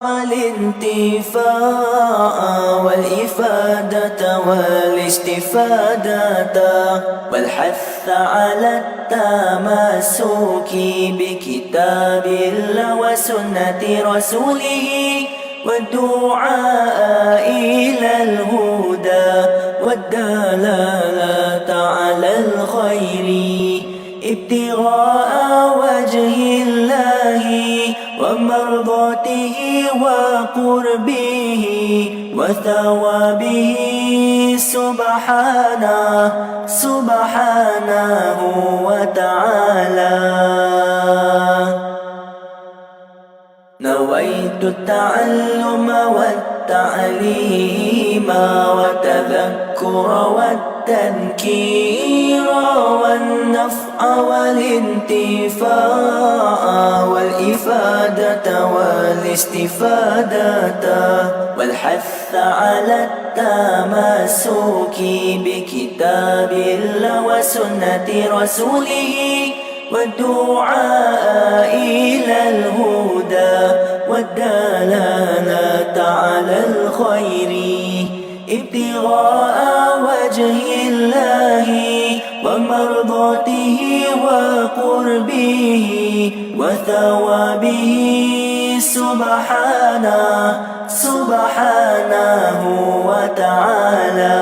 الانتفاع والإفادة والاستفادة والحث على التمسك بكتاب الله وسنة رسوله والدعاء إلى الهدى والدلالة على الخير ابتغاء وجه الله ومرضاته وقربه وثوابه سبحانه وتعالى. نويت التعلم والتعليم والتذكر والتذكير والنفع والانتفاع والإفادة والاستفادة والحث على التمسك بكتاب الله وسنة رسوله والدعاء إلى الهدى والدلالة على الخير ابتغاء وجه الله ومرضاته وقربه وثوابه سبحانه وتعالى.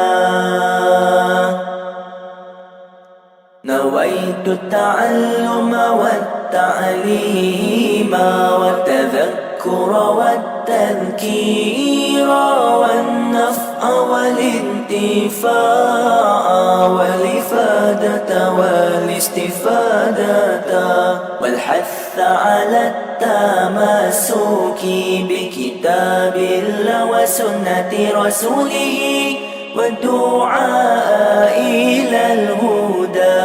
نويت التعلم والتعليم والتذكر والتذكير والنفع والانتفاع والإفادة والاستفادة والحث على التمسك بكتاب الله وسنة رسوله والدعاء إلى الهدى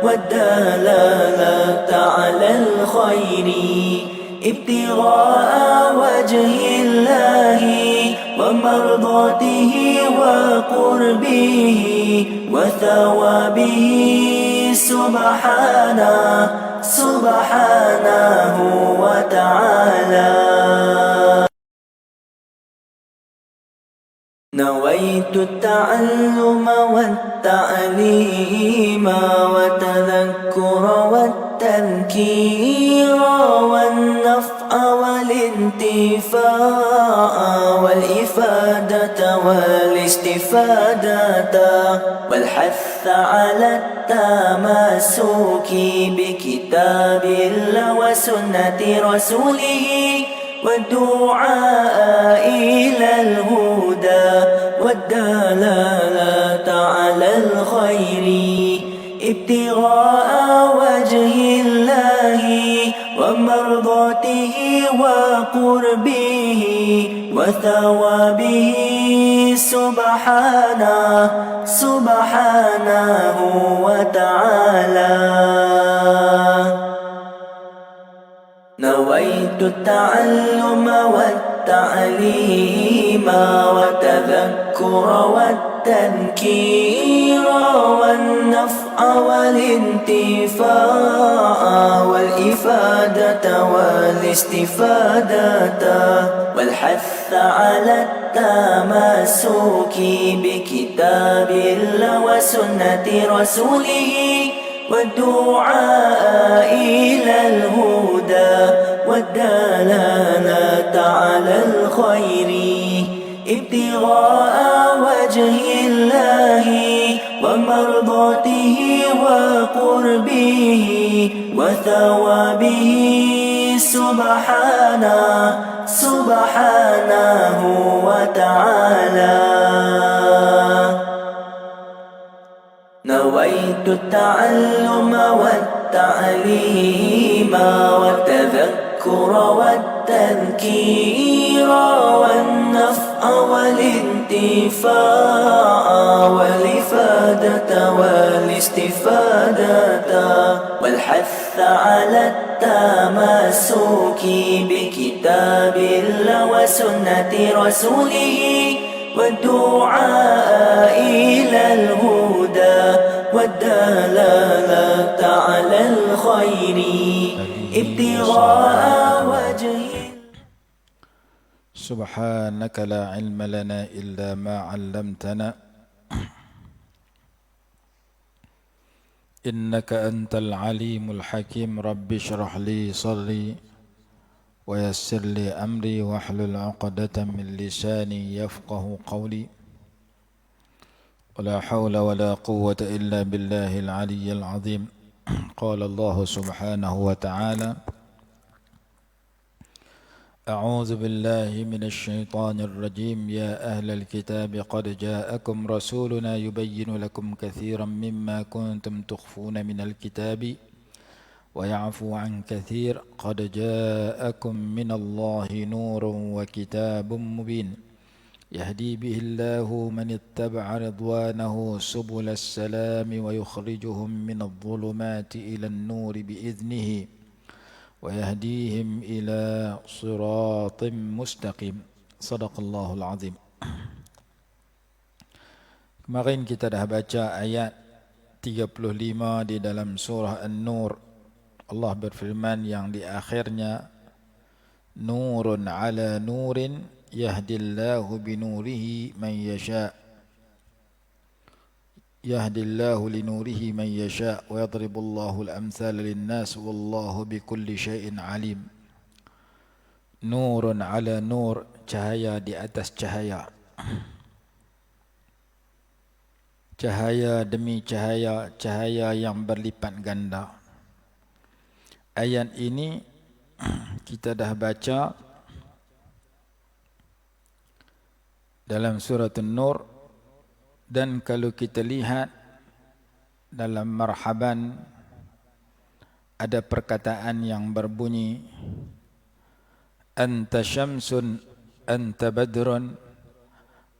والدلالة على الخير ابتغاء وجه الله ومرضاته وقربه وثوابه سبحانه وتعالى. نويت التعلم والتعليم والتذكر والتذكير والنفع والانتفاع والإفادة والاستفادة والحث على التمسك بكتاب الله وسنة رسوله والدعاء إلى الهدى والدلالة على الخير ابتغاء وجه الله ومرضاته وقربه وثوابه سبحانه وتعالى. نويت التعلم والتعليم والتذكر والتذكير والنفع والانتفاع والإفادة والاستفادة والحث على التمسك بكتاب الله وسنة رسوله والدعاء إلى الهدى والدلالة على الخير ابتغاء وجه الله ومرضاته وقربه وثوابه سبحانه وتعالى. نويت التعلم والتعليم والتذكر والتذكير والنفع والانتفاع والإفادة والاستفادة والحث على التمسك بكتاب الله وسنة رسوله والدعاء إلى الهدى والدلالة على الخير ابتغاء وجه. سبحانك لا علم لنا إلا ما علمتنا إنك أنت العليم الحكيم رب اشرح لي صدري ويسر لي أمري واحلل عقدة من لساني يفقه قولي ولا حول ولا قوة إلا بالله العلي العظيم قال الله سبحانه وتعالى أعوذ بالله من الشيطان الرجيم يا أهل الكتاب قد جاءكم رسولنا يبين لكم كثيرا مما كنتم تخفون من الكتاب ويعفو عن كثير قد جاءكم من الله نور وكتاب مبين يهدي به الله من اتبع رضوانه سبل السلام ويخرجهم من الظلمات إلى النور بإذنه ويهديهم إلى صراط مستقيم صدق الله العظيم. Kemarin kita dah baca ayat 35 di dalam surah An-Nur. Allah berfirman yang di akhirnya nurun ala nurin yahdillahu binurihi man yasha yahdillahu linurihi man yasha wa yadribullahu al-amthala lin-nas wallahu bikulli syai'in alim. Nurun ala nur, cahaya di atas cahaya, cahaya demi cahaya, cahaya yang berlipat ganda. Ayat ini kita dah baca dalam surah An-Nur, dan kalau kita lihat dalam marhaban ada perkataan yang berbunyi anta syamsun anta badrun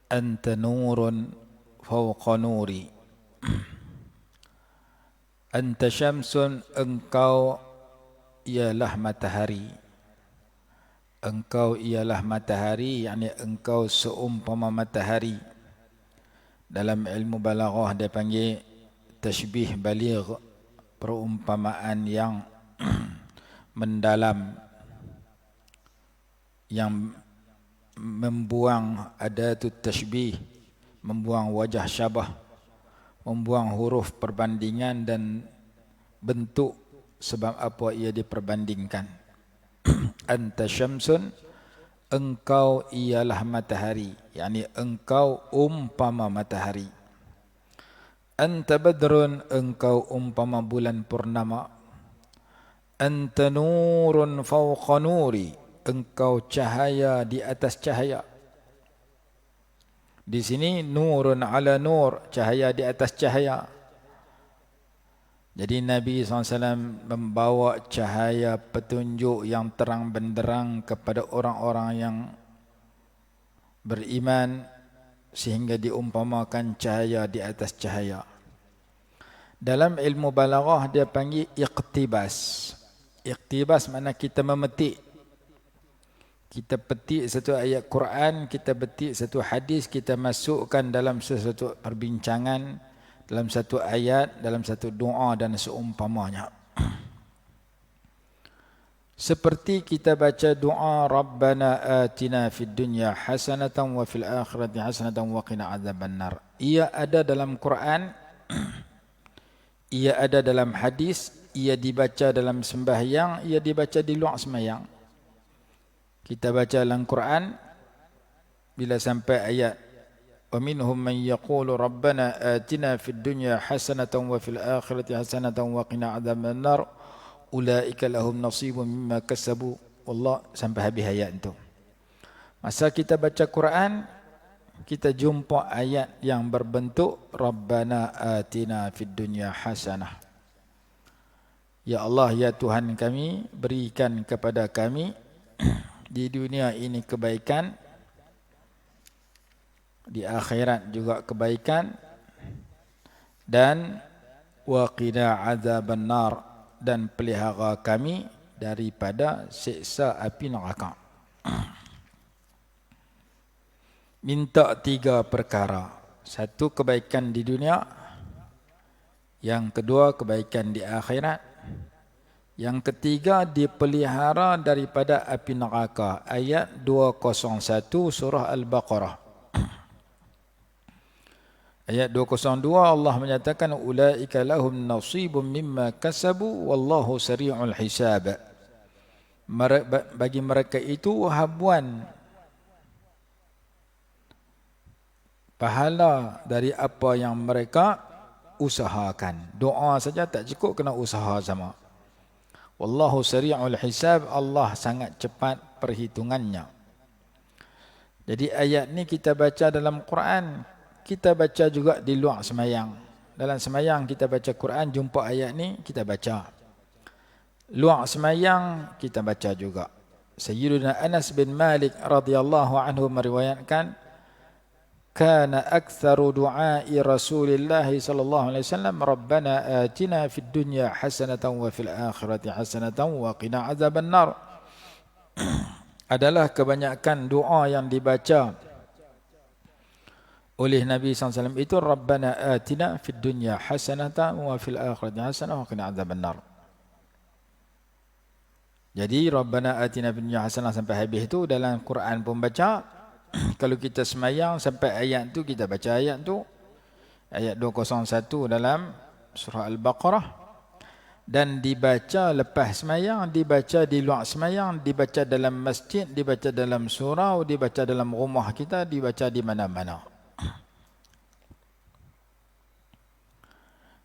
anta nurun fawqa nuri. Anta syamsun, engkau ialah matahari. Engkau ialah matahari, yakni engkau seumpama matahari. Dalam ilmu balaghah dia panggil tashbih baligh, perumpamaan yang mendalam, yang membuang adatut tashbih, membuang wajah syabah, membuang huruf perbandingan dan bentuk sebab apa ia diperbandingkan. Anta syamsun, engkau ialah matahari, yakni engkau umpama matahari. Anta badrun, engkau umpama bulan purnama. Anta nurun fawqa nuri, engkau cahaya di atas cahaya. Di sini nurun ala nur, cahaya di atas cahaya. Jadi Nabi SAW membawa cahaya petunjuk yang terang benderang kepada orang-orang yang beriman, sehingga diumpamakan cahaya di atas cahaya. Dalam ilmu balaghah dia panggil iqtibas. Iqtibas makna kita memetik. Kita petik satu ayat Quran, kita petik satu hadis, kita masukkan dalam sesuatu perbincangan, dalam satu ayat, dalam satu doa dan seumpamanya. Seperti kita baca doa Rabbana atina fid dunya hasanatan wa fil akhirati hasanatan wa qina adzabannar. Ia ada dalam Quran, ia ada dalam hadis, ia dibaca dalam sembahyang, ia dibaca di luar sembahyang. Kita baca dalam Quran bila sampai ayat وَمِنْهُمْ مَنْ يَقُولُ رَبَّنَا آتِنَا فِي الدُّنْيَا حَسَنَةً وَفِي الْآخِرَةِ حَسَنَةً وَقِنَا عَذَابَ النَّارِ أُولَئِكَ لَهُمْ نَصِيبٌ مِّمَّا كَسَبُوا والله, sampai habis ayat itu. Masa kita baca Quran, kita jumpa ayat yang berbentuk Rabbana atina fid dunya hasanah. Ya Allah, ya Tuhan kami, berikan kepada kami di dunia ini kebaikan, di akhirat juga kebaikan, dan waqina azaban nar, dan pelihara kami daripada siksa api neraka. Minta 3 perkara. Satu, kebaikan di dunia. Yang kedua, kebaikan di akhirat. Yang ketiga, dipelihara daripada api neraka. Ayat 201 surah Al-Baqarah. Ayat 202 Allah menyatakan ulaika lahum nasibun mimma kasabu wallahu sari'ul hisab. Bagi mereka itu habuan pahala dari apa yang mereka usahakan. Doa saja tak cukup, kena usaha sama. Wallahu sari'ul hisab, Allah sangat cepat perhitungannya. Jadi ayat ni kita baca dalam Quran, kita baca juga di luar semayang. Dalam semayang kita baca Quran, jumpa ayat ni kita baca. Luar semayang kita baca juga. Sayyiduna Anas bin Malik radhiyallahu anhu meriwayatkan, kana aktsaru du'ai Rasulillah sallallahu alaihi wasallam rabbana atina fid dunya hasanatan wa fil akhirati hasanatan wa qina adzabannar. Adalah kebanyakan doa yang dibaca oleh Nabi SAW itu rabbana atina fid dunya hasanatan wa fil akhirati hasanatan wa qina adzabannar. Jadi rabbana atina fid dunya hasanatan sampai habis itu dalam Quran pun baca. Kalau kita semayang sampai ayat tu kita baca ayat tu, ayat 201 dalam surah Al-Baqarah, dan dibaca lepas semayang, dibaca di luar semayang, dibaca dalam masjid, dibaca dalam surau, dibaca dalam rumah kita, dibaca di mana-mana.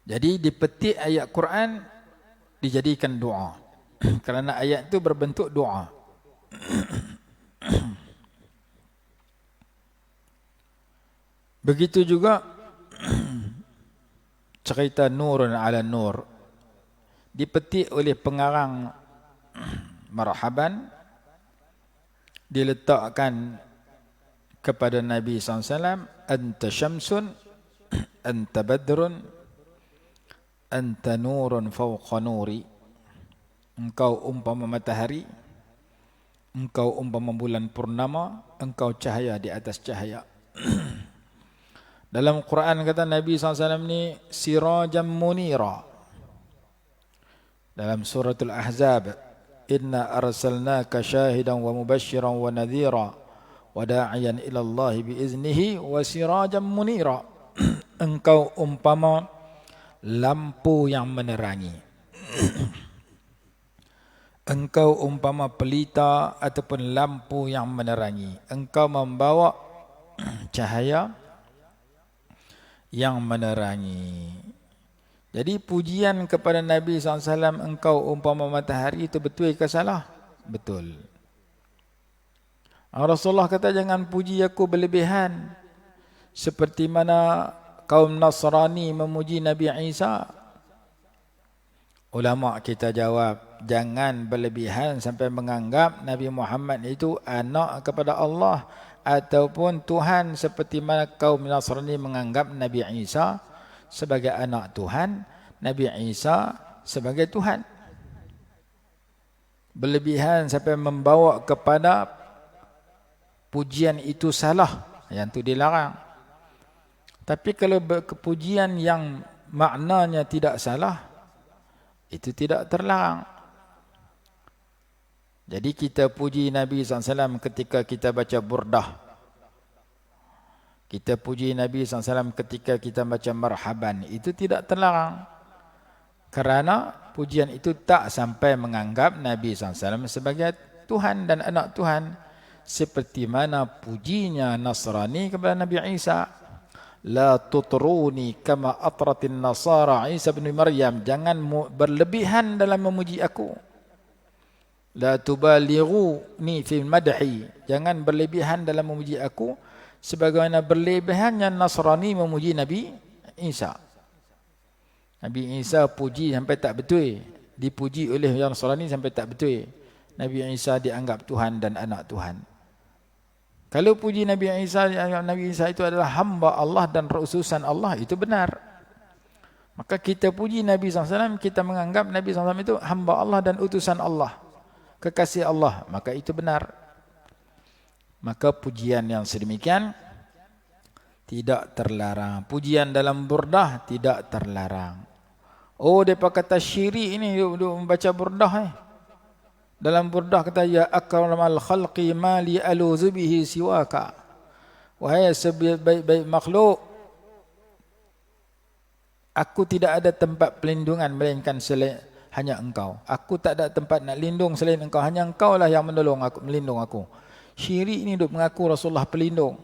Jadi dipetik ayat Quran dijadikan doa. Kerana ayat itu berbentuk doa. Begitu juga cerita Nurun ala Nur. Dipetik oleh pengarang Marhaban, diletakkan kepada Nabi SAW, anta syamsun, anta badrun, anta nurun fawqa nuri. Engkau umpama matahari, engkau umpama bulan purnama, engkau cahaya di atas cahaya. Dalam Quran kata Nabi SAW ni sirajam munira. Dalam suratul Ahzab, inna arsalnaka syahidan wa mubashiran wa nadhira wa da'iyan ila Allah biiznihi wa sirajam munira. Engkau umpama lampu yang menerangi. Engkau umpama pelita ataupun lampu yang menerangi. Engkau membawa cahaya yang menerangi. Jadi pujian kepada Nabi SAW, engkau umpama matahari, itu betul ke salah? Betul. Rasulullah kata jangan puji aku berlebihan. Seperti mana kaum Nasrani memuji Nabi Isa. Ulama kita jawab, jangan berlebihan sampai menganggap Nabi Muhammad itu anak kepada Allah ataupun Tuhan, seperti mana kaum Nasrani menganggap Nabi Isa sebagai anak Tuhan, Nabi Isa sebagai Tuhan. Berlebihan sampai membawa kepada pujian itu salah, yang itu dilarang. Tapi kalau kepujian yang maknanya tidak salah, itu tidak terlarang. Jadi kita puji Nabi SAW ketika kita baca burdah. Kita puji Nabi SAW ketika kita baca marhaban. Itu tidak terlarang. Kerana pujian itu tak sampai menganggap Nabi SAW sebagai Tuhan dan anak Tuhan. Seperti mana pujinya Nasrani kepada Nabi Isa. La tutruni kama atratin nasara Isa bin Maryam. Jangan berlebihan dalam memuji aku. La tubalighuni fil madhi. Jangan berlebihan dalam memuji aku sebagaimana berlebihannya Nasrani memuji Nabi Isa. Nabi Isa puji sampai tak betul. Dipuji oleh Nasrani sampai tak betul. Nabi Isa dianggap Tuhan dan anak Tuhan. Kalau puji Nabi Isa itu adalah hamba Allah dan utusan Allah, itu benar. Maka kita puji Nabi SAW, kita menganggap Nabi SAW itu hamba Allah dan utusan Allah, kekasih Allah, maka itu benar. Maka pujian yang sedemikian tidak terlarang. Pujian dalam burdah tidak terlarang. Oh, depa kata syirik ini duk membaca burdah Dalam burdah kata ya akramal khalqi ma li aluzu bihi siwaka. Wahai sebaik-baik makhluk, aku tidak ada tempat pelindungan melainkan selain hanya engkau. Aku tak ada tempat nak lindung selain engkau. Hanya engkau lah yang menolong aku, melindung aku. Syirik ini duk mengaku Rasulullah pelindung.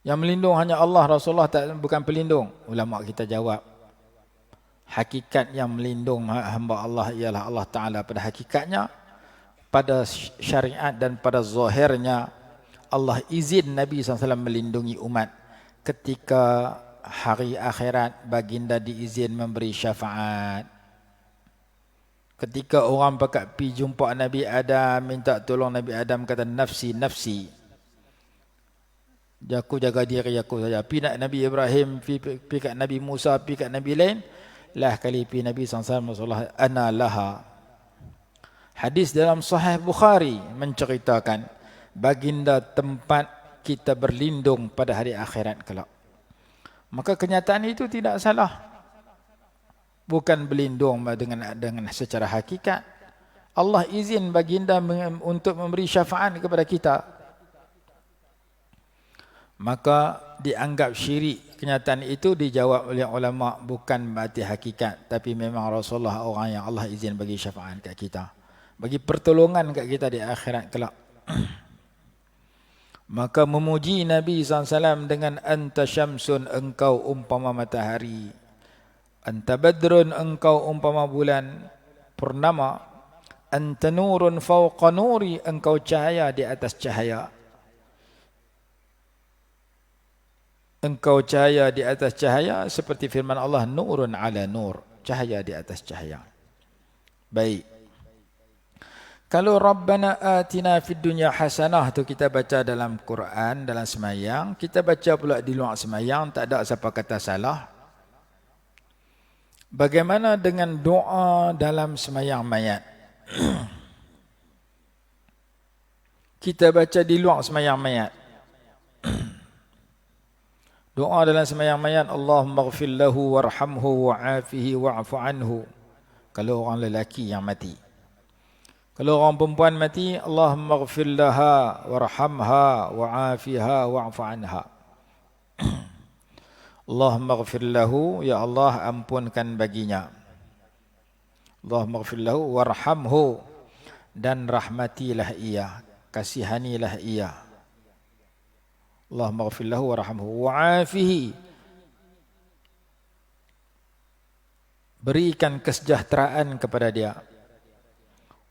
Yang melindung hanya Allah, Rasulullah bukan pelindung. Ulama kita jawab, hakikat yang melindung hamba Allah ialah Allah Ta'ala pada hakikatnya, pada syariat dan pada zahirnya. Allah izin Nabi SAW melindungi umat. Ketika hari akhirat, baginda diizin memberi syafaat. Ketika orang pakat pi jumpa Nabi Adam, minta tolong Nabi Adam, kata nafsi, nafsi. Aku jaga diri aku saja. Pi nak Nabi Ibrahim, pi kat Nabi Musa, pi kat Nabi lain. Lah kali pi Nabi SAW, ana laha. Hadis dalam Sahih Bukhari menceritakan baginda tempat kita berlindung pada hari akhirat kelak. Maka kenyataan itu tidak salah. Bukan berlindung dengan secara hakikat. Allah izin baginda untuk memberi syafaat kepada kita. Maka dianggap syirik. Kenyataan itu dijawab oleh ulama bukan berarti hakikat, tapi memang Rasulullah orang yang Allah izin bagi syafaat kat kita, bagi pertolongan kat kita di akhirat kelak. Maka memuji Nabi SAW dengan anta syamsun, engkau umpama matahari, anta badrun, engkau umpama bulan purnama, anta nurun fawqa nuri, engkau cahaya di atas cahaya. Engkau cahaya di atas cahaya, seperti firman Allah, nurun ala nur, cahaya di atas cahaya. Baik. Kalau Rabbana atina fid dunya hasanah tu kita baca dalam Quran, dalam semayang, kita baca pula di luar semayang, tak ada siapa kata salah. Bagaimana dengan doa dalam semayang mayat? Kita baca di luar semayang mayat. Doa dalam sembahyang mayat, Allahumma ighfir lahu warhamhu wa'afihi wa'fu anhu. Kalau orang lelaki yang mati. Kalau orang perempuan mati, Allahumma ighfir laha warhamha wa'afiha wa'fu anha. Allahumma ighfir lahu, ya Allah ampunkan baginya. Allahumma ighfir lahu warhamhu, dan rahmatilah ia, kasihanilah ia. Allahumma ighfir lahu warhamhu wa'afihi, berikan kesejahteraan kepada dia.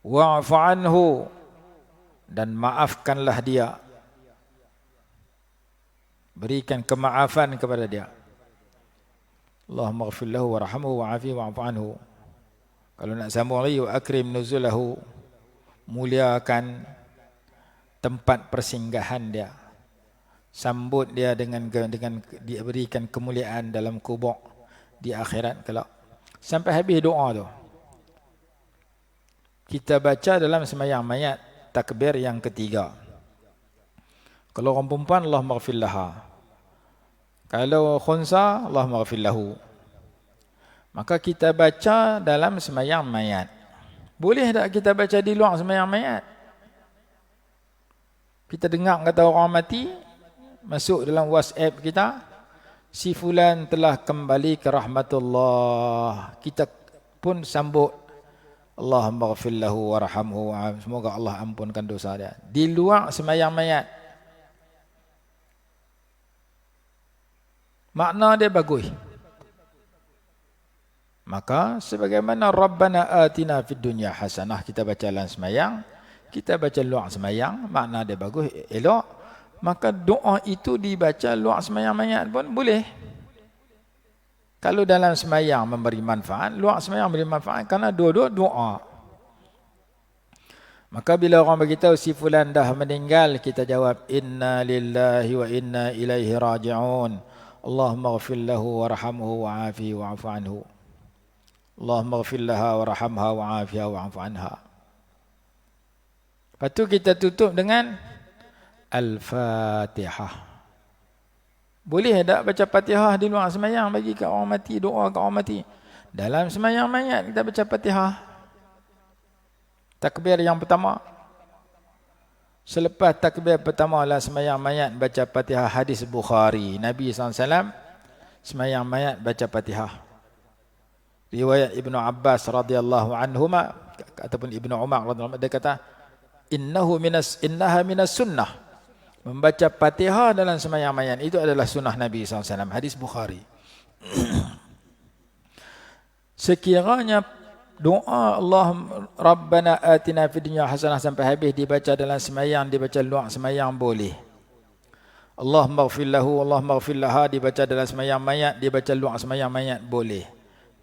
Wa'fu anhu, dan maafkanlah dia, berikan kemaafan kepada dia. Allahumma ighfir lahu warhamhu wa'afihi wa'fu anhu. Kalau nak sambung lagi, wa akrim nuzulahu, muliakan tempat persinggahan dia, sambut dia dengan diberikan kemuliaan dalam kubur di akhirat kelak. Sampai habis doa tu. Kita baca dalam sembahyang mayat, takbir yang ketiga. Kalau orang perempuan, Allahumma ighfir laha. Kalau khunsa, Allahumma ighfir lahu. Maka kita baca dalam sembahyang mayat. Boleh tak kita baca di luar sembahyang mayat? Kita dengar kata orang mati, masuk dalam WhatsApp kita, si fulan telah kembali ke rahmatullah. Kita pun sambut, Allahumma ighfir lahu warhamhu, semoga Allah ampunkan dosa dia. Di luar sembahyang mayat. Makna dia bagus. Maka sebagaimana Rabbana atina fid dunya hasanah, kita baca dalam sembahyang, kita baca luar sembahyang, makna dia bagus, elok. Maka doa itu dibaca luar sembahyang mayat pun boleh. Kalau dalam sembahyang memberi manfaat, luar sembahyang memberi manfaat, kerana dua-dua doa. Maka bila orang beritahu si fulan dah meninggal, kita jawab inna lillahi wa inna ilaihi raji'un. Allahumma ighfir lahu warhamhu wa'afihi wa'fu anhu. Allahumma ighfir laha warhamha wa'afiha wa'fu anha. Lepas tu kita tutup dengan Al-Fatihah. Boleh tak baca Fatihah di luar semayang bagi kat orang mati, doa kat orang mati? Dalam semayang mayat kita baca Fatihah. Takbir yang pertama. Selepas takbir pertama lah semayang mayat baca Fatihah. Hadis Bukhari. Nabi SAW semayang mayat baca Fatihah. Riwayat Ibnu Abbas radhiyallahu anhuma ataupun Ibnu Umar radhiyallahu anhu, dia kata innaha minas sunnah. Membaca Fatihah dalam semayang mayat itu adalah sunnah Nabi SAW. Hadis Bukhari. Sekiranya doa Allah Rabbana atina fid dunya hasanah sampai habis dibaca dalam semayang, dibaca luar semayang boleh. Allahumma ighfir lahu, Allahumma ighfir laha dibaca dalam semayang mayat, dibaca luar semayang mayat boleh.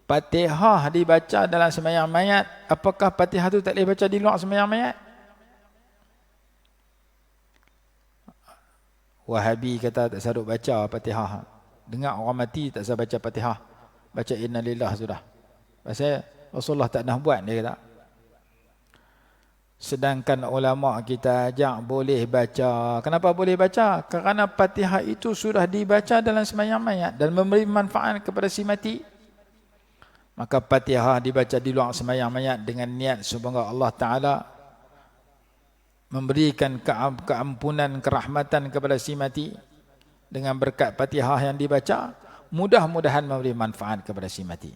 Fatihah dibaca dalam semayang mayat, apakah Fatihah tu tak boleh baca di luar semayang mayat? Wahabi kata tak sadut baca Fatihah. Dengar orang mati tak sadut baca Fatihah. Baca innalillah sudah. Pasal Rasulullah tak nak buat, dia kata. Sedangkan ulama kita ajak boleh baca. Kenapa boleh baca? Kerana Fatihah itu sudah dibaca dalam sembahyang mayat dan memberi manfaat kepada si mati. Maka Fatihah dibaca di luar sembahyang mayat dengan niat semoga Allah Ta'ala memberikan keampunan, kerahmatan kepada si mati. Dengan berkat Fatihah yang dibaca, mudah-mudahan memberi manfaat kepada si mati.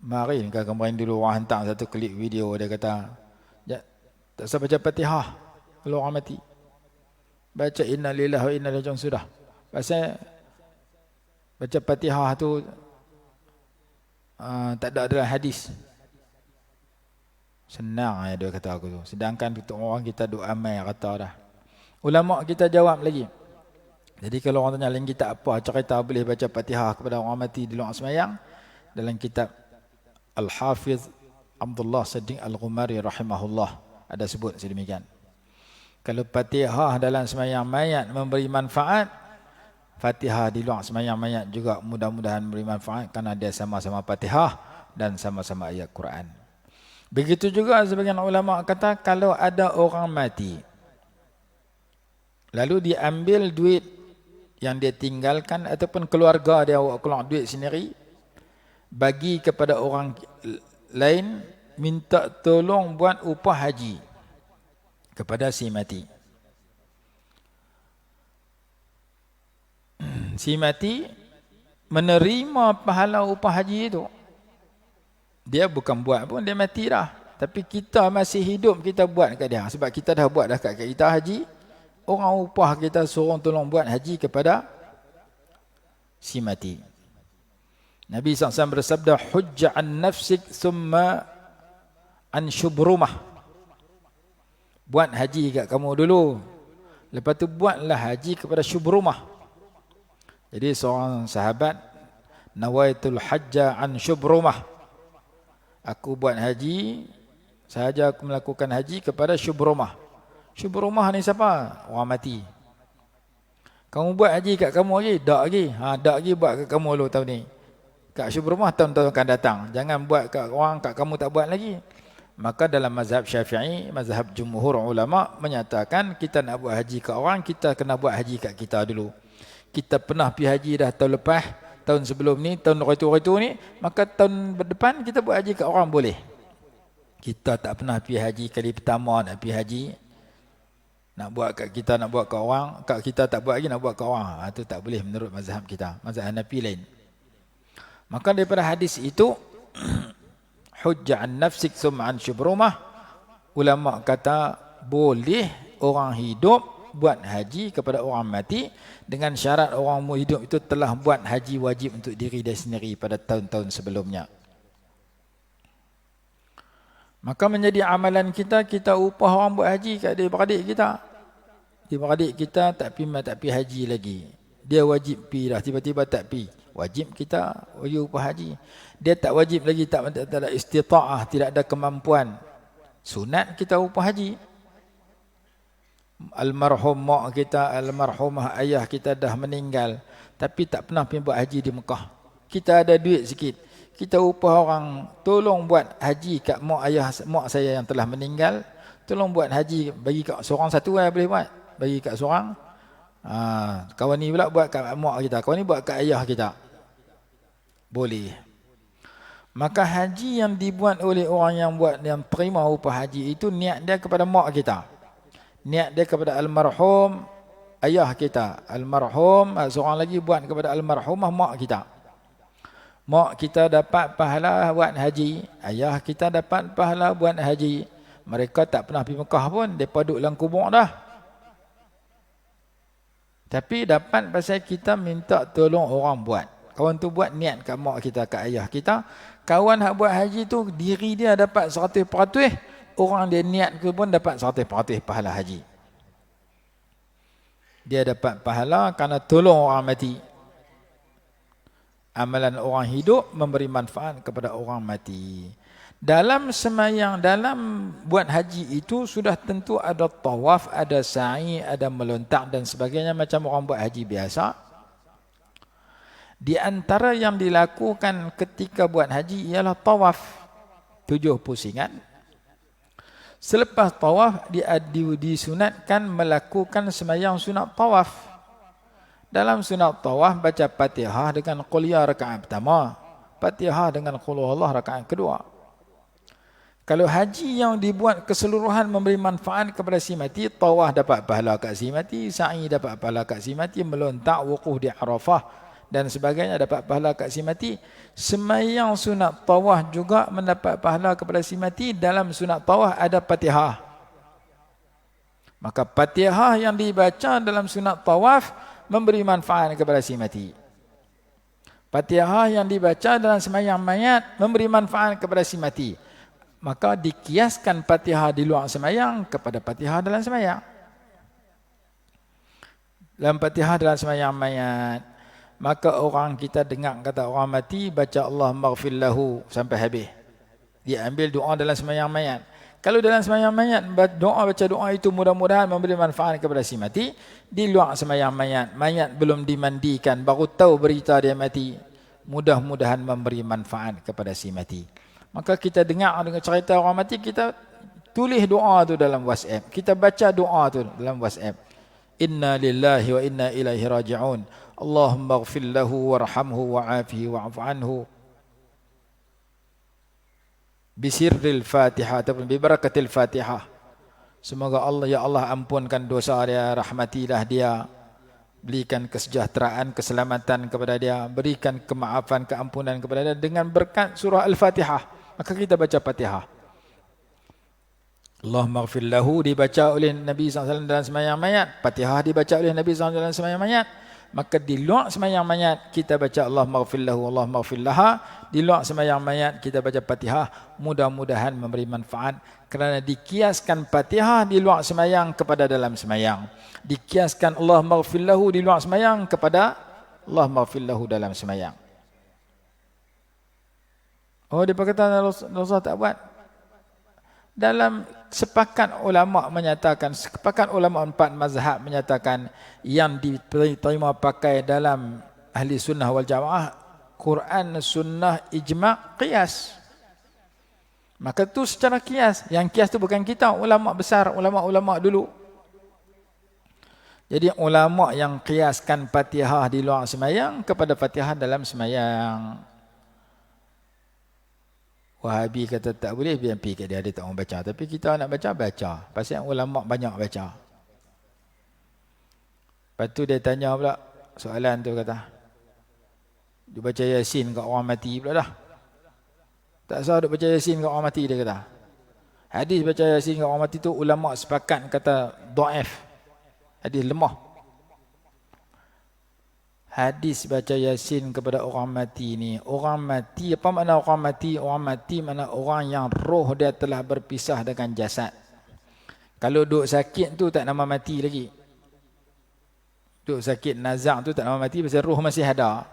Mari kemarin dulu orang hantar satu klip video, dia kata tak usah baca Fatihah kalau orang mati, baca inna lillahi wa inna ilaihi raji'un sudah. Pasal baca Fatihah tu tak ada dalam hadis. Senang dia kata aku tu. Sedangkan orang kita duk amal kata dah. Ulama kita jawab lagi. Jadi kalau orang tanya lain kita apa cerita boleh baca Fatihah kepada orang mati di luar sembahyang, dalam kitab Al-Hafiz Abdullah Siddiq Al-Ghumari rahimahullah ada sebut sedemikian. Kalau Fatihah dalam sembahyang mayat memberi manfaat, Fatihah di luar sembahyang mayat juga mudah-mudahan memberi manfaat kerana dia sama-sama Fatihah dan sama-sama ayat Quran. Begitu juga sebagian ulama kata kalau ada orang mati lalu diambil duit yang dia tinggalkan ataupun keluarga dia keluar duit sendiri, bagi kepada orang lain, minta tolong buat upah haji kepada si mati. Si mati menerima pahala upah haji itu. Dia bukan buat pun, dia mati dah. Tapi kita masih hidup, kita buat kat dia. Sebab kita dah buat dah kat kita haji, orang upah kita suruh tolong buat haji kepada si mati. Nabi SAW bersabda, hujja an nafsik summa an syubrumah. Buat haji kat kamu dulu, lepas tu buatlah haji kepada syubrumah. Jadi seorang sahabat, nawaitul hajja an syubrumah. Aku buat haji, sahaja aku melakukan haji kepada syubrumah. Syubrumah ni siapa? Orang mati. Kamu buat haji kat kamu lagi? Tak lagi. Tak lagi buat kat kamu dulu tahun ni. Kat syubrumah tahun-tahun akan datang. Jangan buat kat orang, kat kamu tak buat lagi. Maka dalam mazhab Syafi'i, mazhab jumhur ulama menyatakan kita nak buat haji kat orang, kita kena buat haji kat kita dulu. Kita pernah pergi haji dah tahun lepas, tahun sebelum ni, tahun itu ni, maka tahun depan kita buat haji kat orang boleh. Kita tak pernah pergi haji kali pertama nak pergi haji, nak buat kat kita, nak buat kat orang, kat kita tak buat lagi nak buat kat orang. Itu tak boleh menurut mazhab kita. Mazhab Hanafi lain. Maka daripada hadis itu hujjah an nafsik summa an syubrumah, ulama kata boleh orang hidup buat haji kepada orang mati dengan syarat orang hidup itu telah buat haji wajib untuk diri dia sendiri pada tahun-tahun sebelumnya. Maka menjadi amalan kita, kita upah orang buat haji kat adik-beradik kita. Adik-beradik kita tak pergi haji lagi. Dia wajib pergi dah, tiba-tiba tak pergi. Wajib kita wajib upah haji. Dia tak wajib lagi, tak ada istita'ah, tidak ada kemampuan. Sunat kita upah haji. Almarhum mak kita, almarhumah ayah kita dah meninggal, tapi tak pernah pergi buat haji di Mekah. Kita ada duit sikit, kita upah orang, tolong buat haji kat mak ayah, mak saya yang telah meninggal. Tolong buat haji, bagi kat seorang satu boleh buat. Bagi kat seorang, Kawan ni pula buat kat mak kita, kawan ni buat kat ayah kita. Boleh. Maka haji yang dibuat oleh orang yang terima upah haji itu niat dia kepada mak kita. Niat dia kepada almarhum ayah kita. Almarhum, seorang lagi buat kepada almarhumah mak kita. Mak kita dapat pahala buat haji, ayah kita dapat pahala buat haji. Mereka tak pernah pergi Mekah pun, mereka duduk dalam kubur dah. Tapi dapat pasal kita minta tolong orang buat. Kawan tu buat niat kat mak kita, kat ayah kita. Kawan hak buat haji tu, diri dia dapat 100%, orang dia niat ke pun dapat 100% pahala haji. Dia dapat pahala kerana tolong orang mati. Amalan orang hidup memberi manfaat kepada orang mati. Dalam semayang, dalam buat haji itu sudah tentu ada tawaf, ada sa'i, ada melontak dan sebagainya macam orang buat haji biasa. Di antara yang dilakukan ketika buat haji ialah tawaf 7 pusingan. Selepas tawaf disunatkan melakukan semayang sunat tawaf. Dalam sunat tawaf baca Fatihah dengan qul ya rakaat pertama, Fatihah dengan qul huwallah rakaat kedua. Kalau haji yang dibuat keseluruhan memberi manfaat kepada si mati, tawaf dapat pahala kat si mati, sa'i dapat pahala kat si mati, melontak wukuf di Arafah dan sebagainya dapat pahala kat si mati. Semayang sunat tawaf juga mendapat pahala kepada si mati. Dalam sunat tawaf ada Fatihah. Maka Fatihah yang dibaca dalam sunat tawaf memberi manfaat kepada si mati. Fatihah yang dibaca dalam semayang mayat memberi manfaat kepada si mati. Maka dikiaskan Fatihah di luar semayang kepada Fatihah dalam semayang. Dalam Fatihah dalam semayang mayat, maka orang kita dengar kata orang mati baca Allahumma ghfir lahu sampai habis. Dia ambil doa dalam semayang mayat. Kalau dalam semayang mayat baca doa itu mudah-mudahan memberi manfaat kepada si mati. Di luar semayang mayat, mayat belum dimandikan baru tahu berita dia mati, mudah-mudahan memberi manfaat kepada si mati. Maka kita dengar dengan cerita orang mati, kita tulis doa tu dalam WhatsApp. Kita baca doa tu dalam WhatsApp. Inna lillahi wa inna ilaihi raji'un. Allahumma ghfir lahu warhamhu wa'afihi wa'fu anhu. Bisirril Fatihah ataupun bibarakatil Fatihah. Semoga Allah, ya Allah ampunkan dosa dia, rahmatilah dia. Berikan kesejahteraan, keselamatan kepada dia. Berikan kemaafan, keampunan kepada dia dengan berkat surah Al-Fatihah. Maka kita baca Fatihah. Allahumma ghfir lahu dibaca oleh Nabi SAW dalam semayang mayat. Fatihah dibaca oleh Nabi SAW dalam semayang mayat. Maka di luar semayang mayat kita baca Allahumma ghfir lahu, Allahumma ghfir laha. Di luar semayang mayat kita baca Fatihah. Mudah-mudahan memberi manfaat. Kerana dikiaskan Fatihah di luar semayang kepada dalam semayang. Dikiaskan Allahumma ghfir lahu di luar semayang kepada Allahumma ghfir lahu dalam semayang. Oh, dia berkata Rasulullah tak buat. Dalam sepakat ulama menyatakan, sepakat ulama 4 mazhab menyatakan yang diterima pakai dalam ahli sunnah wal jamaah Quran, sunnah, ijma', qiyas. Maka tu secara qiyas. Yang qiyas tu bukan kita, ulama besar, ulama-ulama dulu. Jadi ulama yang qiyaskan Fatihah di luar semayang kepada Fatihah dalam semayang. Wahabi kata tak boleh, biar pergi kat dia, dia tak mau baca. Tapi kita nak baca, baca. Pasal ulama banyak baca. Lepas tu dia tanya pula, soalan tu kata, dia baca Yasin kat orang mati pula dah. Tak sah dia baca Yasin kat orang mati, dia kata. Hadis baca Yasin kat orang mati tu, ulama sepakat kata dhaif. Hadis lemah. Hadis baca Yasin kepada orang mati ni. Orang mati, apa makna orang mati? Orang mati makna orang yang roh dia telah berpisah dengan jasad. Kalau duk sakit tu tak nama mati lagi. Duk sakit nazak tu tak nama mati, pasal roh masih ada.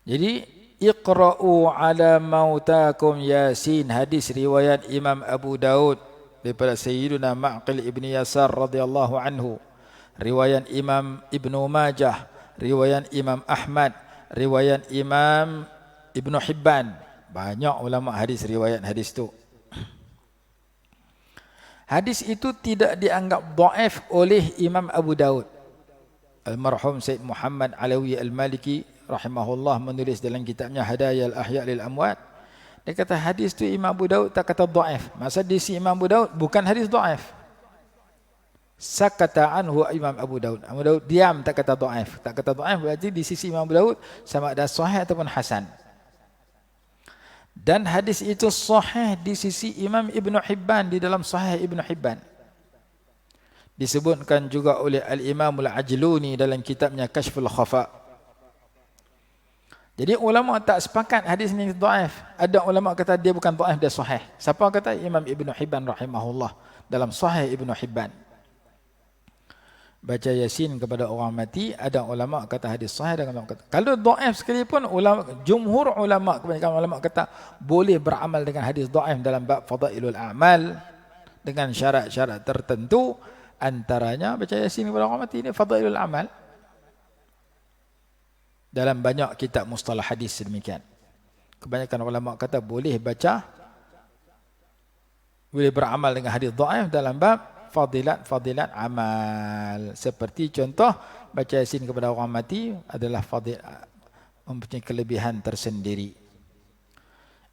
Jadi, iqra'u ala mautakum Yasin. Hadis riwayat Imam Abu Daud daripada Sayyiduna Ma'qil ibn Yasar radhiyallahu anhu. Riwayat Imam Ibnu Majah, riwayat Imam Ahmad, riwayat Imam Ibnu Hibban. Banyak ulama hadis riwayat hadis tu. Hadis itu tidak dianggap dhaif oleh Imam Abu Daud. Almarhum Said Muhammad Alawi Al-Maliki rahimahullah menulis dalam kitabnya Hadayal Ahya' lil Amwat. Dia kata hadis tu Imam Abu Daud tak kata dhaif. Maksud di si Imam Abu Daud bukan hadis dhaif. Sakata anhu Imam Abu Daud. Abu Daud diam tak kata dhaif. Tak kata dhaif berarti di sisi Imam Abu Daud sama ada sahih ataupun hasan. Dan hadis itu sahih di sisi Imam Ibn Hibban di dalam Sahih Ibn Hibban. Disebutkan juga oleh Al-Imam Al-Ajluni dalam kitabnya Kashful Khafa. Jadi ulama tak sepakat hadis ini dhaif. Ada ulama kata dia bukan dhaif, dia sahih. Siapa kata? Imam Ibn Hibban rahimahullah dalam Sahih Ibn Hibban. Baca Yasin kepada orang mati, ada ulama kata hadis sahih dan ulama kata. Kalau dhaif sekalipun ulama jumhur ulama kebanyakan ulama kata boleh beramal dengan hadis dhaif dalam bab fadailul a'mal dengan syarat-syarat tertentu, antaranya baca Yasin kepada orang mati ini fadailul a'mal. Dalam banyak kitab mustalah hadis sedemikian. Kebanyakan ulama kata boleh baca, boleh beramal dengan hadis dhaif dalam bab fadilat amal. Seperti contoh baca Yasin kepada orang mati adalah mempunyai kelebihan tersendiri.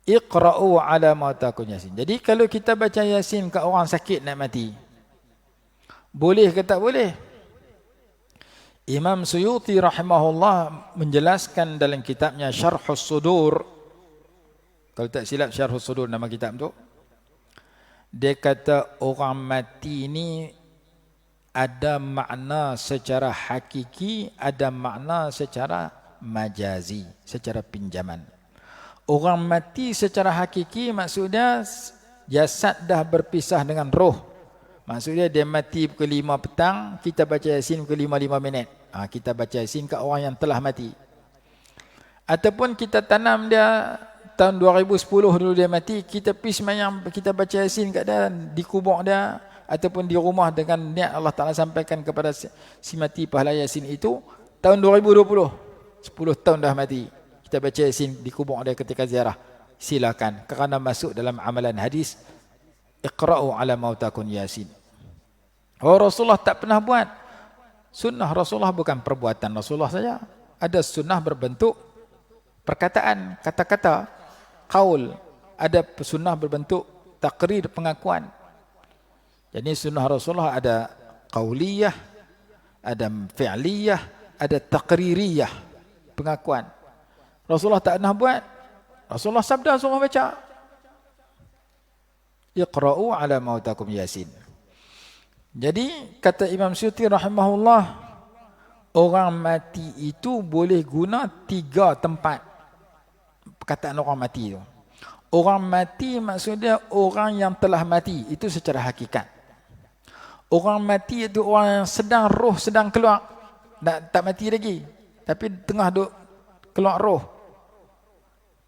Iqra'u ala mautakum Yasin. Jadi kalau kita baca Yasin ke orang sakit nak mati, boleh ke tak boleh? Imam Suyuti rahimahullah menjelaskan dalam kitabnya Syarhus Sudur. Kalau tak silap Syarhus Sudur nama kitab tu. Dia kata orang mati ini ada makna secara hakiki, ada makna secara majazi, secara pinjaman. Orang mati secara hakiki maksudnya jasad dah berpisah dengan roh. Maksudnya dia mati pukul 5 petang, kita baca Yasin pukul 5 minit. Kita baca Yasin ke orang yang telah mati. Ataupun kita tanam dia tahun 2010 dulu dia mati, kita pergi semayang, kita baca Yasin kat dia, di kubur dia, ataupun di rumah dengan niat Allah Ta'ala sampaikan kepada si mati pahala Yasin itu, tahun 2020, 10 tahun dah mati, kita baca Yasin di kubur dia ketika ziarah. Silakan, kerana masuk dalam amalan hadis, Iqra'u ala mautakum Yasin. Rasulullah tak pernah buat. Sunnah Rasulullah bukan perbuatan Rasulullah saja. Ada sunnah berbentuk perkataan, kata-kata, qaul. Ada sunnah berbentuk takrir, pengakuan. Jadi sunnah Rasulullah ada qauliyah, ada fi'liyah, ada taqririyah, pengakuan. Rasulullah tak pernah buat. Rasulullah sabda suruh baca. Iqra'u ala mautakum Yasin. Jadi kata Imam Suyuti rahimahullah, orang mati itu boleh guna 3 tempat. Perkataan orang mati itu. Orang mati maksudnya orang yang telah mati, itu secara hakikat. Orang mati itu orang yang sedang roh sedang keluar, tak mati lagi, tapi tengah duk keluar roh,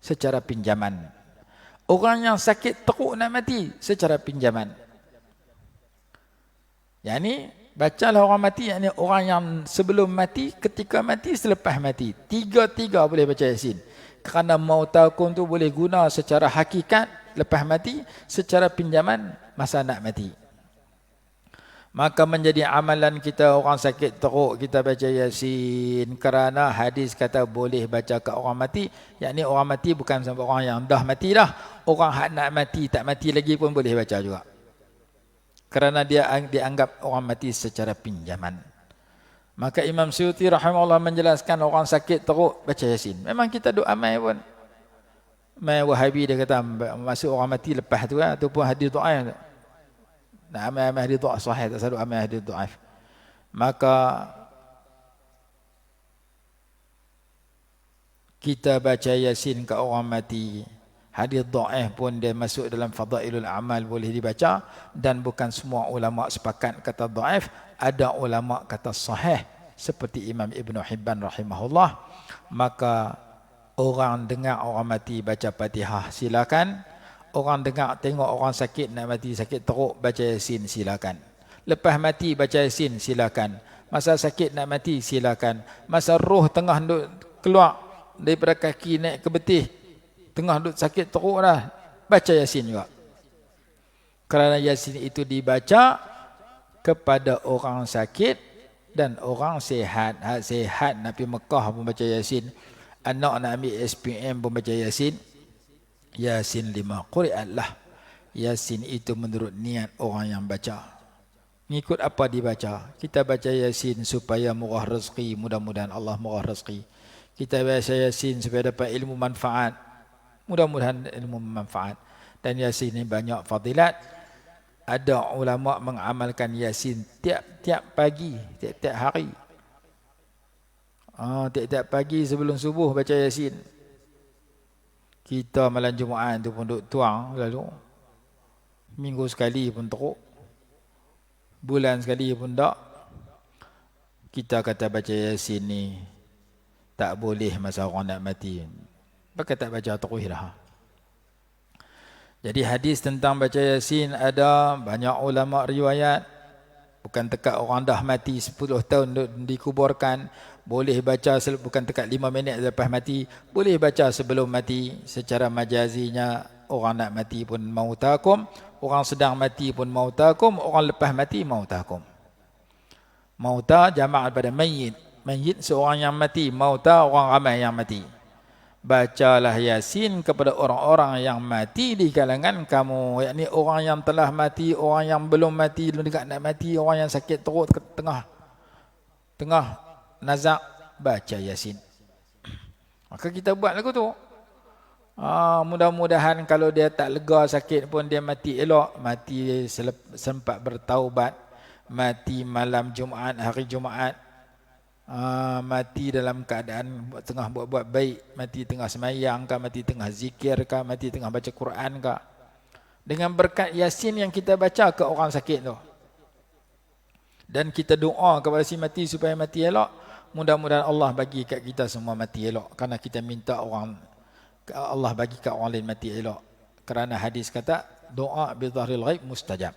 secara pinjaman. Orang yang sakit teruk nak mati, secara pinjaman. Yang ni bacalah orang mati, yang ni orang yang sebelum mati, ketika mati, selepas mati. 3-3 boleh baca Yasin. Kerana mautakum tu boleh guna secara hakikat lepas mati, secara pinjaman masa nak mati. Maka menjadi amalan kita orang sakit teruk kita baca Yasin, kerana hadis kata boleh baca ke orang mati. Yang ni orang mati bukan sampai orang yang dah mati dah. Orang hak nak mati, tak mati lagi pun boleh baca juga. Kerana dia dianggap orang mati secara pinjaman. Maka Imam Suyuti rahimahullah menjelaskan orang sakit teruk baca Yasin. Memang kita duk amai pun. Mai Wahabi dia kata masuk orang mati lepas tu lah, ataupun hadis dhaif. Nak amai hadis dhaif sahih, tak selalu amai hadis dhaif. Maka kita baca Yasin ke orang mati. Hadis dhaif pun dia masuk dalam fadailul amal, boleh dibaca. Dan bukan semua ulama sepakat kata dhaif. Ada ulama kata sahih, seperti Imam Ibn Hibban rahimahullah. Maka orang dengar orang mati baca Fatihah, silakan. Orang dengar tengok orang sakit nak mati, sakit teruk, baca Yasin, silakan. Lepas mati baca Yasin, silakan. Masa sakit nak mati, silakan. Masa roh tengah duk keluar daripada kaki naik ke betih, tengah duk sakit teruk dah, baca Yasin juga. Kerana Yasin itu dibaca kepada orang sakit dan orang sihat. Hak sihat nak pergi Mekah pun baca Yasin. Anak nak ambil SPM pun baca Yasin. Yasin 5 quri'at lah. Yasin itu menurut niat orang yang baca. Ngikut apa dibaca? Kita baca Yasin supaya murah rezeki. Mudah-mudahan Allah murah rezeki. Kita baca Yasin supaya dapat ilmu manfaat. Mudah-mudahan ilmu manfaat. Dan Yasin ini banyak fadilat. Ada ulama mengamalkan Yasin tiap-tiap pagi, tiap-tiap hari. Tiap-tiap pagi sebelum subuh baca Yasin. Kita malam Jumaat tu pun duk tuang lalu. Minggu sekali pun teruk. Bulan sekali pun tak. Kita kata baca Yasin ni tak boleh masa orang nak mati. Pakai tak baca terus dah. Jadi hadis tentang baca Yasin ada banyak ulama riwayat. Bukan tekat orang dah mati 10 tahun dikuburkan. Boleh baca bukan tekat 5 minit lepas mati. Boleh baca sebelum mati. Secara majazinya orang nak mati pun mautakum. Orang sedang mati pun mautakum. Orang lepas mati mautakum. Mauta jama' daripada mayyit. Mayyit seorang yang mati. Mauta orang ramai yang mati. Bacalah Yasin kepada orang-orang yang mati di kalangan kamu. Yakni orang yang telah mati, orang yang belum mati, belum dekat nak mati, orang yang sakit teruk tengah nazak, baca Yasin. Maka kita buat lagu tu. Mudah-mudahan kalau dia tak lega sakit pun dia mati elok. Mati sempat bertaubat. Mati malam Jumaat, hari Jumaat. Mati dalam keadaan tengah buat-buat baik, mati tengah semayang kah, mati tengah zikir kah, mati tengah baca Quran kah, dengan berkat Yasin yang kita baca ke orang sakit tu, dan kita doa kepada si mati supaya mati elok. Mudah-mudahan Allah bagi kat kita semua mati elok, kerana kita minta Allah bagi kat orang lain mati elok, kerana hadis kata doa bi dhahril ghaib mustajab.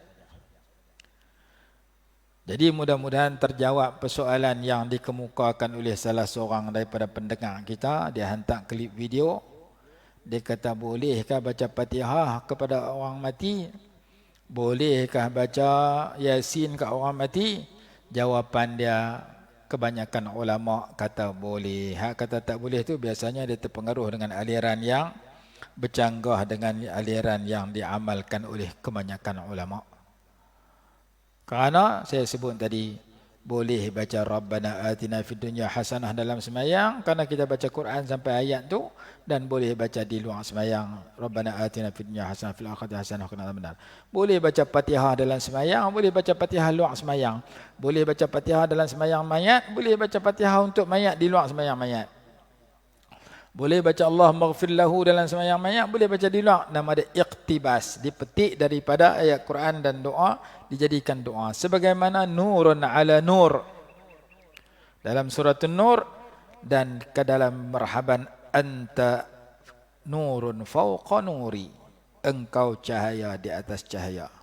Jadi mudah-mudahan terjawab persoalan yang dikemukakan oleh salah seorang daripada pendengar kita. Dia hantar klip video. Dia kata, bolehkah baca Fatihah kepada orang mati? Bolehkah baca Yasin ke orang mati? Jawapan dia, kebanyakan ulama kata boleh. Hak kata tak boleh tu biasanya dia terpengaruh dengan aliran yang bercanggah dengan aliran yang diamalkan oleh kebanyakan ulama. Kerana saya sebut tadi, boleh baca Rabbana atina fid dunya hasanah dalam semayang, kerana kita baca Quran sampai ayat tu, dan boleh baca di luar semayang Rabbana atina fid dunya hasanah fil akhirati hasanah wa qina adzabannar. Boleh baca Fatihah dalam semayang, boleh baca Fatihah luar semayang. Boleh baca Fatihah dalam semayang mayat, boleh baca Fatihah untuk mayat di luar semayang mayat. Boleh baca Allah maghfir lahu dalam semayang mayat, boleh baca di luar. Nama dia iqtibas, dipetik daripada ayat Quran dan doa, dijadikan doa. Sebagaimana nurun ala nur dalam surah An-Nur, dan ke dalam marhaban anta nurun fawqa nuri, engkau cahaya di atas cahaya.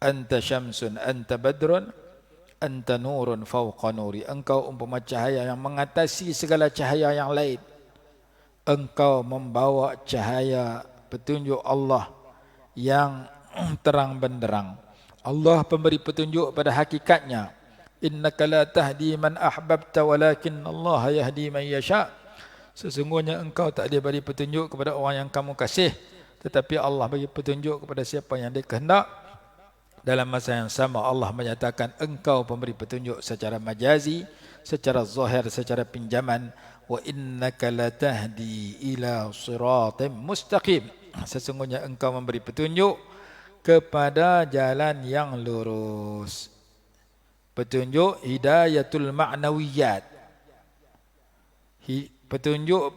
Anta syamsun anta badrun anta nurun fawqa nuri, engkau umpama cahaya yang mengatasi segala cahaya yang lain. Engkau membawa cahaya petunjuk Allah yang terang benderang. Allah pemberi petunjuk pada hakikatnya. Innaka la tahdi man ahbabta walakin Allah yahdi man yasha. Sesungguhnya engkau tak dia beri petunjuk kepada orang yang kamu kasih, tetapi Allah bagi petunjuk kepada siapa yang dia kehendak. Dalam masa yang sama Allah menyatakan engkau pemberi petunjuk secara majazi, secara zahir, secara pinjaman. Wa innaka latahdi ila siratim mustaqim. Sesungguhnya engkau memberi petunjuk kepada jalan yang lurus. Petunjuk hidayatul ma'nawiyat. Petunjuk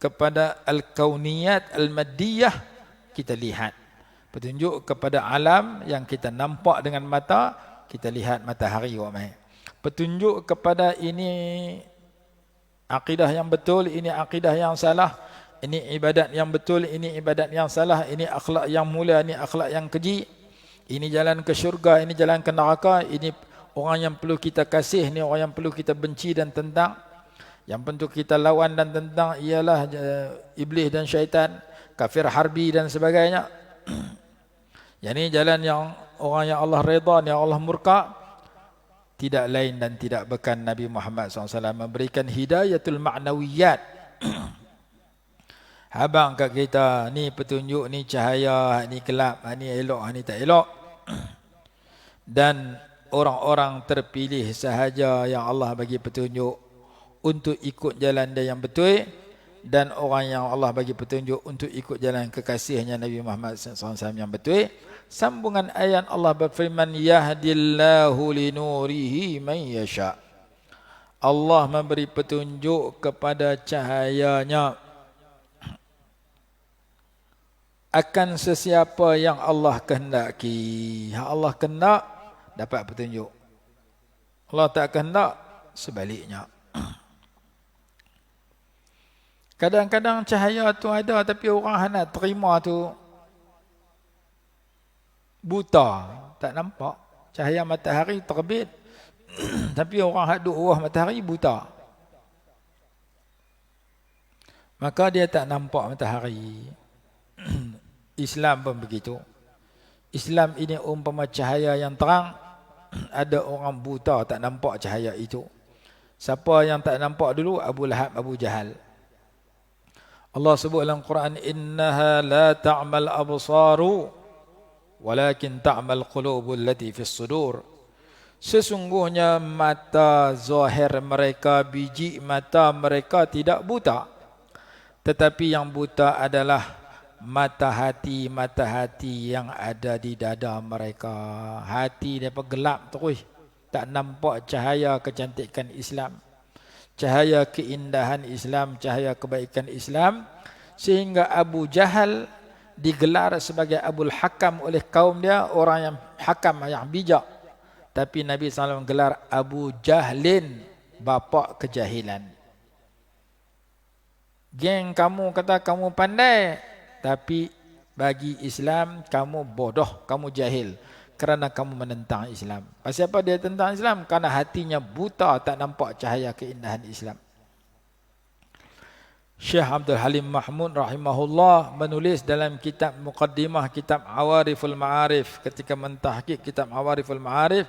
kepada al-kauniyat al-maddiyah kita lihat. Petunjuk kepada alam yang kita nampak dengan mata, kita lihat matahari wamai. Petunjuk kepada ini akidah yang betul, ini akidah yang salah, ini ibadat yang betul, ini ibadat yang salah, ini akhlak yang mulia, ini akhlak yang keji, ini jalan ke syurga, ini jalan ke neraka, ini orang yang perlu kita kasih, ini orang yang perlu kita benci dan tentang. Yang perlu kita lawan dan tentang ialah iblis dan syaitan. kafir harbi dan sebagainya. Yang ini jalan yang orang yang Allah redha, yang Allah murka. Tidak lain dan tidak bukan Nabi Muhammad SAW memberikan hidayatul ma'nawiyat. Habang kat kita, ni petunjuk, ni cahaya, ni gelap, ni elok, ni tak elok. Dan orang-orang terpilih sahaja yang Allah bagi petunjuk untuk ikut jalan dia yang betul. Dan orang yang Allah bagi petunjuk untuk ikut jalan kekasihnya Nabi Muhammad SAW yang betul. Sambungan ayat Allah berfirman, yahdillahu linurihi man yasha. Allah memberi petunjuk kepada cahayanya akan sesiapa yang Allah kehendaki. Allah kehendak dapat petunjuk. Allah tak kehendak sebaliknya. Kadang-kadang cahaya tu ada tapi orang nak terima tu buta, tak nampak. Cahaya matahari terbit tapi orang hak duk bawah matahari buta. Maka dia tak nampak matahari. Islam pun begitu. Islam ini umpama cahaya yang terang. Ada orang buta tak nampak cahaya itu. Siapa yang tak nampak dulu? Abu Lahab, Abu Jahal. Allah sebut dalam Quran, innaha la ta'mal absaru walakin ta'mal qulubul lati fis sudur. Sesungguhnya mata zahir mereka, biji mata mereka tidak buta, tetapi yang buta adalah mata hati yang ada di dada mereka. Hati mereka gelap terus, tak nampak cahaya kecantikan Islam, cahaya keindahan Islam, cahaya kebaikan Islam. Sehingga Abu Jahal digelar sebagai Abul Hakam oleh kaum dia, orang yang hakam, yang bijak. Tapi Nabi SAW gelar Abu Jahlin, bapa kejahilan. Geng kamu kata kamu pandai, tapi bagi Islam kamu bodoh, kamu jahil. Kerana kamu menentang Islam. Pasal apa dia tentang Islam? Kerana hatinya buta, tak nampak cahaya keindahan Islam. Syekh Abdul Halim Mahmud rahimahullah menulis dalam kitab muqaddimah kitab Awariful Ma'arif, ketika mentahqiq kitab Awariful Ma'arif,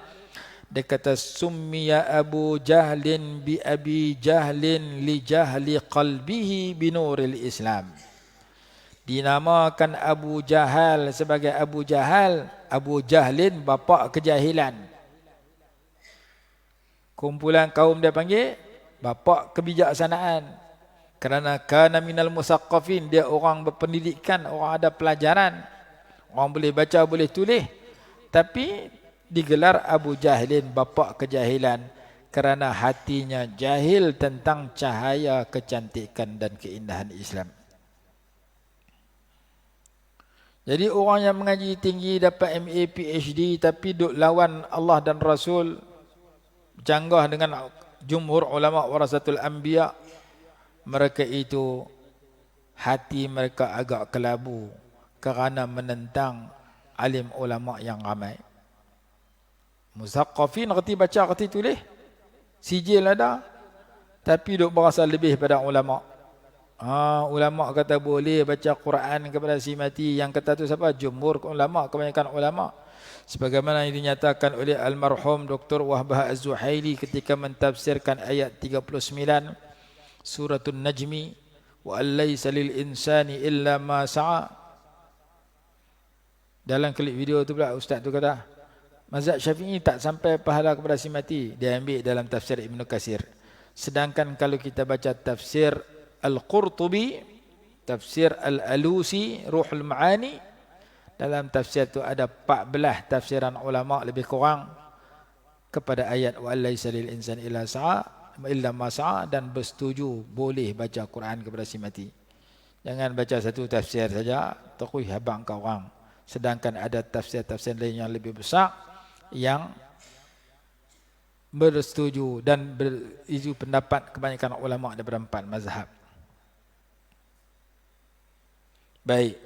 dia kata summiya Abu Jahlin bi Abi Jahlin li jahli qalbihi binuril Islam. Dinamakan Abu Jahal sebagai Abu Jahal, Abu Jahlin bapa kejahilan. Kumpulan kaum dia panggil bapa kebijaksanaan. Kerana kana minal musaqqafin, dia orang berpendidikan, orang ada pelajaran, orang boleh baca, boleh tulis, tapi digelar Abu Jahlin bapa kejahilan kerana hatinya jahil tentang cahaya kecantikan dan keindahan Islam. Jadi orang yang mengaji tinggi dapat MA PhD tapi duk lawan Allah dan Rasul, canggah dengan jumhur ulama warasatul anbiya, mereka itu hati mereka agak kelabu kerana menentang alim ulama yang ramai. Muzaqqafin reti baca, reti tulis, sijil ada, tapi duk berasa lebih pada ulama. Ulama kata boleh baca Quran kepada si mati. Yang kata tu siapa? Jumhur ulama, kebanyakan ulama. Sebagaimana yang dinyatakan oleh almarhum Dr. Wahbah Az-Zuhaili ketika mentafsirkan ayat 39 Suratul Najmi, wa allaysa lil insani illa ma sa'a. Dalam klip video tu pula ustaz tu kata mazhab Syafi'i tak sampai pahala kepada si mati, dia ambil dalam tafsir Ibn Katsir. Sedangkan kalau kita baca tafsir Al-Qurtubi, tafsir Al-Alusi, Ruhul Ma'ani, dalam tafsir tu ada 14 tafsiran ulama lebih kurang kepada ayat wa allaysa lil insani illa ma sa'a, dan bersetuju boleh baca Quran kepada si mati. Jangan baca satu tafsir saja, terus habang ke orang. Sedangkan ada tafsir-tafsir lain yang lebih besar yang bersetuju dan itu pendapat kebanyakan ulama daripada 4 mazhab. Baik.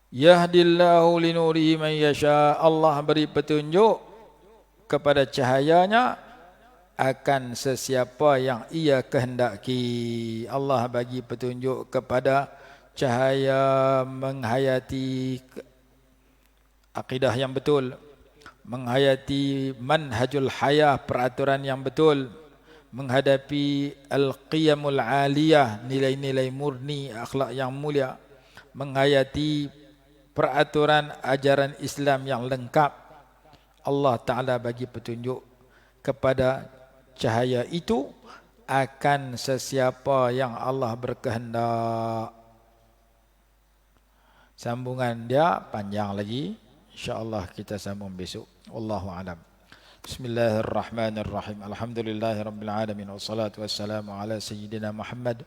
Yahdillahu linurihi man yasha. Allah beri petunjuk kepada cahayanya akan sesiapa yang ia kehendaki. Allah bagi petunjuk kepada cahaya menghayati akidah yang betul, menghayati manhajul hayah, peraturan yang betul, menghadapi al-qiyamul aliyah, nilai-nilai murni, akhlak yang mulia, menghayati peraturan ajaran Islam yang lengkap. Allah Ta'ala bagi petunjuk kepada cahaya itu akan sesiapa yang Allah berkehendak. Sambungan dia panjang lagi. InsyaAllah kita sambung besok. Wallahu a'lam. Bismillahirrahmanirrahim. Alhamdulillahirabbil alamin wassalatu wassalamu ala sayyidina Muhammad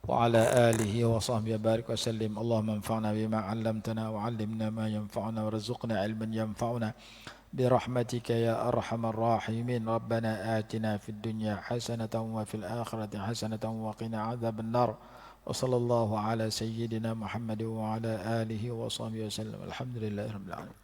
wa ala alihi wa sahbihi barik wa sallim. Allahumma anfa'na bima 'allamtana wa 'allimna ma yanfa'una warzuqna 'ilman yanfa'una برحمتك يا أرحم الراحمين. ربنا آتنا في الدنيا حسنة وفي الآخرة حسنة وقنا عذاب النار. وصلى الله على سيدنا محمد وعلى آله وصحبه وسلم. الحمد لله رب العالمين.